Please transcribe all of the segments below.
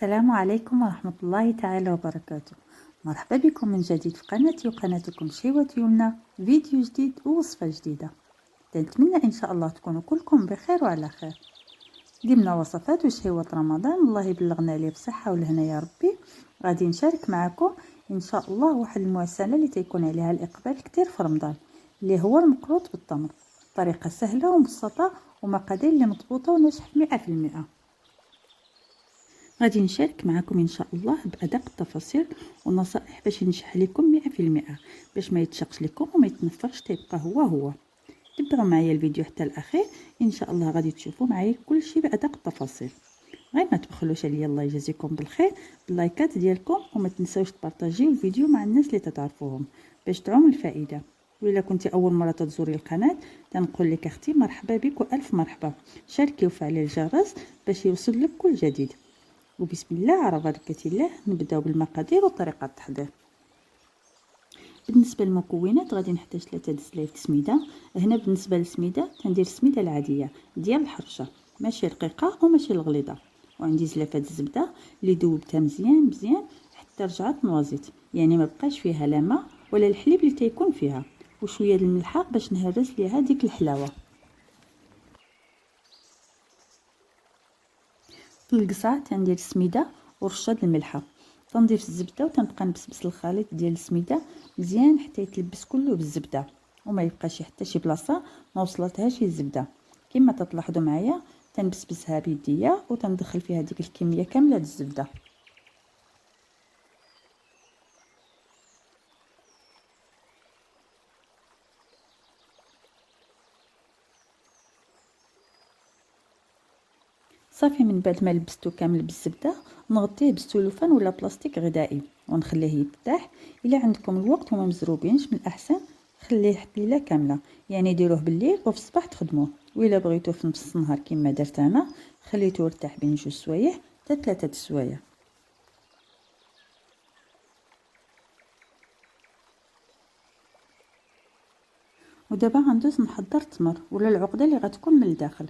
السلام عليكم ورحمة الله تعالى وبركاته. مرحبا بكم من جديد في قناتي وقناتكم شيوة يمنى، فيديو جديد ووصفة جديدة. نتمنى إن شاء الله تكونوا كلكم بخير وعلى خير. ضمن وصفات وشهوة رمضان، الله يبلغنا ليه بصحة والهنا يا ربي. غادي نشارك معكم إن شاء الله واحد المعسلة اللي تيكون عليها الإقبال كتير في رمضان، اللي هو المقروط بالتمر. طريقة سهلة ومبسطة ومقادير اللي مضبوطة وناجحة 100%. غادي نشارك معكم ان شاء الله بادق التفاصيل والنصائح باش ينجح لكم 100%، باش ما يتشقش لكم وما يتنفرش، تيبقى هو. تبعوا معايا الفيديو حتى الاخير، ان شاء الله غادي تشوفوا معايا كل شيء بادق التفاصيل. غير ما تبخلوش عليا، الله يجازيكم بالخير باللايكات ديالكم، وما تنساوش تبارطاجيو الفيديو مع الناس اللي تتعرفوهم باش تعم الفائده. وإلا كنتي اول مره تزوري القناه، تنقول لك اختي مرحبا بك والف مرحبا. شاركي وفعلي الجرس باش يوصل لك كل جديد. وبسم الله على بركة الله نبداو بالمقادير وطريقة التحضير. بالنسبه للمكونات غادي نحتاج 3 دسلايف سميده. هنا بالنسبه للسميده تندير السميده العاديه ديال الحرشه، ماشي رقيقه وماشي الغليظه. وعندي زلافه الزبده اللي ذوبتها مزيان حتى رجعت نوازيت، يعني ما بقاش فيها لا ماء ولا الحليب اللي تيكون فيها، وشويه الملحه باش نهرس ليها ديك الحلاوه. في القصعه تندير السميده ورشه الملحه، تنضيف الزبده وتنبقى نبسبس الخليط ديال السميده مزيان حتى يتلبس كله بالزبده، وما يبقاش حتى شي بلاصه ما وصلتهاش الزبده. كما تلاحظوا معايا تنبسبسها بيديا وتندخل فيها ديك الكميه كامله د الزبده. صافي، من بعد ما لبستو كامل بالزبده نغطيه بالسلوفان ولا بلاستيك غذائي ونخليه يرتاح. الا عندكم الوقت وما مزروبينش، من الاحسن خليه واحد الليله كامله، يعني ديروه بالليل وفي الصباح تخدموه. وإلا بغيتو في نص النهار كما درت انا، خليته يرتاح بين 2 سوايع حتى 3 سوايع. ودابا غندوز نحضر التمر ولا العقده اللي غتكون من الداخل.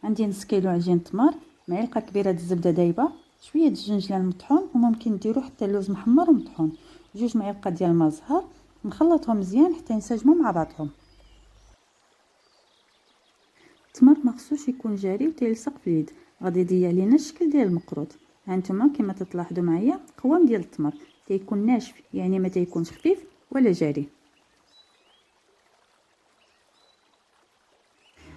عندي نص كيلو عجين تمر، معلقه كبيره د الزبده دايبه، شويه د الجنجلان مطحون، وممكن ديروا حتى اللوز محمر ومطحون، 2 معالق ديال الماء زهر. نخلطهم مزيان حتى ينسجموا مع بعضهم. التمر ما خصوش يكون جاري وتيلصق في اليد، غادي يضيع لينا الشكل ديال المقروط. هانتوما كما تلاحظوا معايا القوام ديال التمر تيكون ناشف، يعني ما تيكونش خفيف ولا جاري.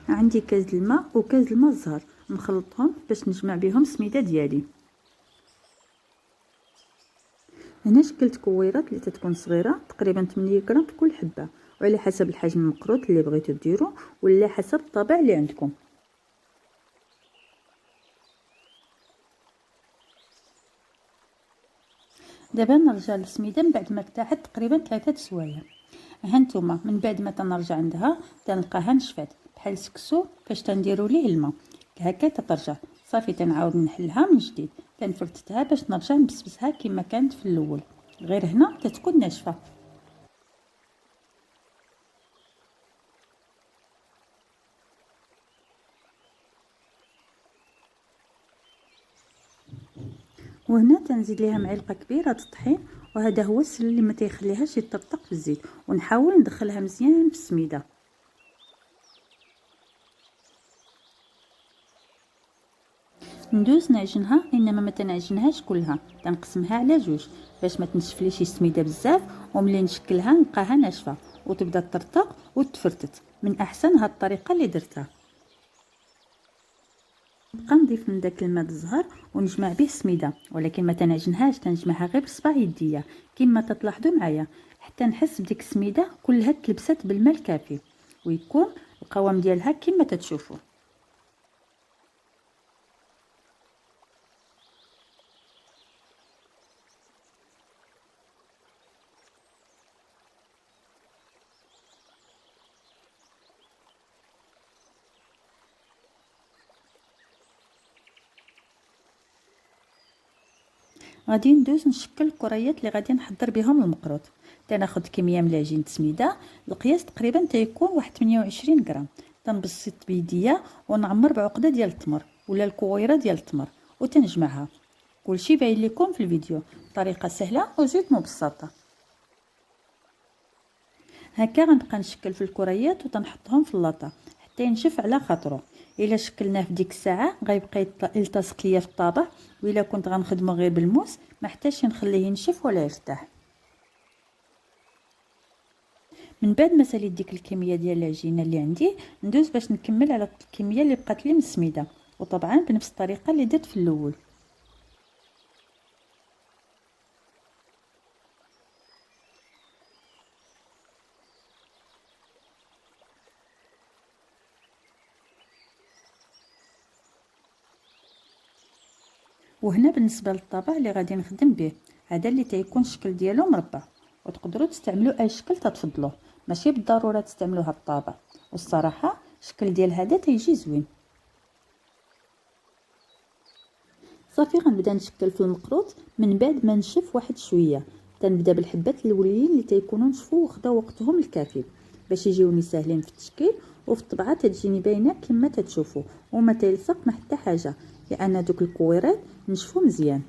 عندي كاز الماء وكاز الماء الزهر، نخلطهم باش نجمع بهم السميده ديالي. هنا شكلت كويرات اللي تتكون صغيره، تقريبا 8 غرام في كل حبه، وعلى حسب الحجم المقروط اللي بغيتو ديروا ولا حسب الطابع اللي عندكم. دابا نرجع للسميده من بعد ما ارتاحت تقريبا 3 سوايع. هانتوما من بعد ما تنرجع عندها تنلقاها نشفات بحال السكسو فاش تنديروا ليه الماء هكا تترجع. صافي تنعاود نحلها من جديد، تنفرتتها باش نرجع نبسبسها كما كانت في الاول، غير هنا تتكون ناشفه. وهنا تنزيد ليها معلقه كبيره د الطحين، وهذا هو السر اللي ما تيخليهاش يطرطق في الزيت. ونحاول ندخلها مزيان في السميده. ندوز نعجنها، انما ما تنعجنهاش كلها، تنقسمها على 2 باش ما تنشفليش السميده بزاف، وملي نشكلها نلقاها ناشفه وتبدا تطرطق وتفرتت. من احسن هاد الطريقه اللي درتها. نبقى نضيف من داك الماء الزهر ونجمع به السميده، ولكن ما تنعجنهاش، تنجمعها غير بصبع يديا كما تلاحظوا معايا، حتى نحس بديك السميده كلها تلبست بالماء الكافي، ويكون القوام ديالها كما تتشوفوا. غادي ندوز نشكل الكريات اللي غادي نحضر بهم المقروط. تناخذ كميه من العجين السميده، القياس تقريبا تيكون واحد 28 غرام. تنبسط بيديا ونعمر بعقده ديال التمر ولا الكويره ديال التمر وتنجمعها. كلشي باين لكم في الفيديو، طريقه سهله وزيد مبسطه. هكا غنبقى نشكل في الكريات وتنحطهم في اللاطه حتى ينشف على خاطرو. الا شكلناه في ديك الساعه غيبقى يلتصق ليا في الطابع، والا كنت غنخدمو غير بالموس ما حتاش نخليه ينشف ولا يرتاح. من بعد ما ساليت ديك الكميه ديال العجينه اللي عندي، ندوز باش نكمل على الكميه اللي بقات لي من السميده، وطبعا بنفس الطريقه اللي درت في الاول. وهنا بالنسبه للطابع اللي غادي نخدم به، هذا اللي تيكون الشكل ديالو مربع، وتقدروا تستعملوا اي شكل تتفضلوه، ماشي بالضروره تستعملوا هاد الطابع. والصراحه الشكل ديال هذا تيجي زوين. صافي غنبدا نشكل في المقروط من بعد ما نشف واحد شويه. تنبدا بالحبات الاولين اللي تيكونوا نشفوا وخداو وقتهم الكافي باش يجيوني ساهلين في التشكيل، وفي الطبعه تجيني باينه كما تتشوفوا، وما تلصق ما حتى حاجه لان دوك الكويرات نشفوا مزيان.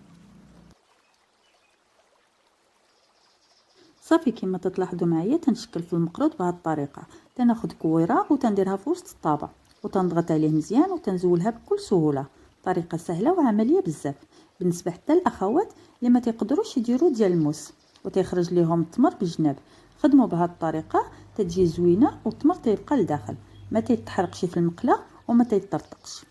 صافي كما تلاحظوا معايا تنشكل في المقروط بهذه الطريقه. تناخذ كويره وتنديرها في وسط الطابع وتنضغط عليه مزيان وتنزولها بكل سهوله. طريقه سهله وعمليه بزاف بالنسبه حتى الاخوات اللي ما تقدروش يديروا ديال الموس وتيخرج ليهم التمر بالجناب. خدموا بهذه الطريقه تتجي زوينه والتمر تيبقى لداخل، ما تيتحرقش في المقله وما تيطرطقش.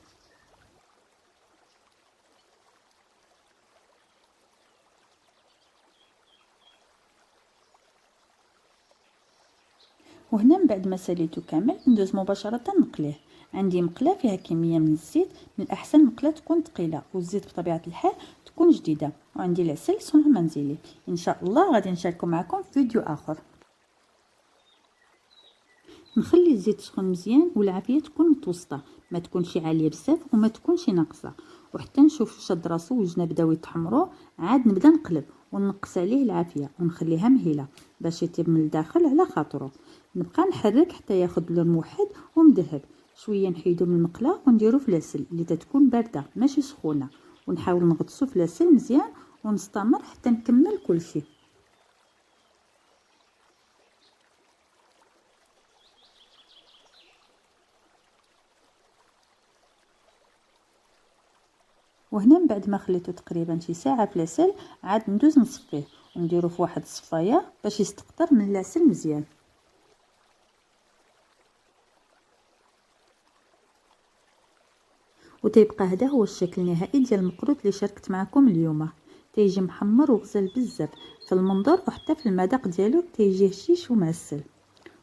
وهنا من بعد ما ساليته كامل ندوز مباشره نقليه. عندي مقله فيها كميه من الزيت، من الاحسن مقله تكون ثقيله والزيت بطبيعه الحال تكون جديده. وعندي العسل صنع منزلي. ان شاء الله غادي نشاركه معكم في فيديو اخر. نخلي الزيت يسخن مزيان والعافيه تكون متوسطه، ما تكونش عاليه بزاف وما تكونش ناقصه. وحتى نشوف شد راسو وجنا بداو يتحمروا عاد نبدا نقلب ونقص عليه العافيه ونخليها مهيله باش يطيب من الداخل على خاطره. نبقى نحرك حتى ياخذ لون موحد ومذهب. شويه نحيدو من المقله ونديرو في العسل اللي تتكون بارده ماشي سخونه، ونحاول نغطسو في العسل مزيان ونستمر حتى نكمل كلشي. وهنا من بعد ما خليته تقريبا شي ساعه في العسل عاد ندوز نصفيه ونديرو في واحد الصفايه باش يستقطر من العسل مزيان. وتيبقى هذا هو الشكل النهائي ديال المقروط اللي شاركت معكم اليوم. تيجي محمر وغزال بزاف في المنظر وحتى في المذاق ديالو تيجي هشيش ومعسل.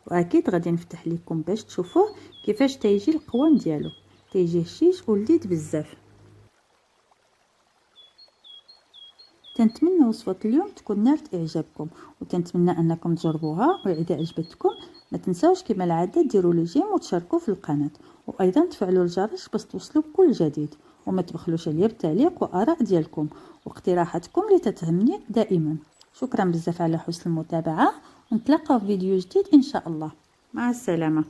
واكيد غادي نفتح لكم باش تشوفوه كيفاش تيجي القوام ديالو، تيجي هشيش ولذيذ بزاف. تنتمنى وصفة اليوم تكون نالت اعجابكم، وتنتمنى انكم تجربوها، واذا عجبتكم ما تنساوش كما العاده ديروا لي جيم وتشاركوا في القناه، وايضا تفعلوا الجرس باش توصلوا بكل جديد، وما تبخلوش عليا بالتعليق واراء ديالكم واقتراحاتكم اللي تتهمني دائما. شكرا بزاف على حسن المتابعه، ونتلاقاو في فيديو جديد ان شاء الله. مع السلامه.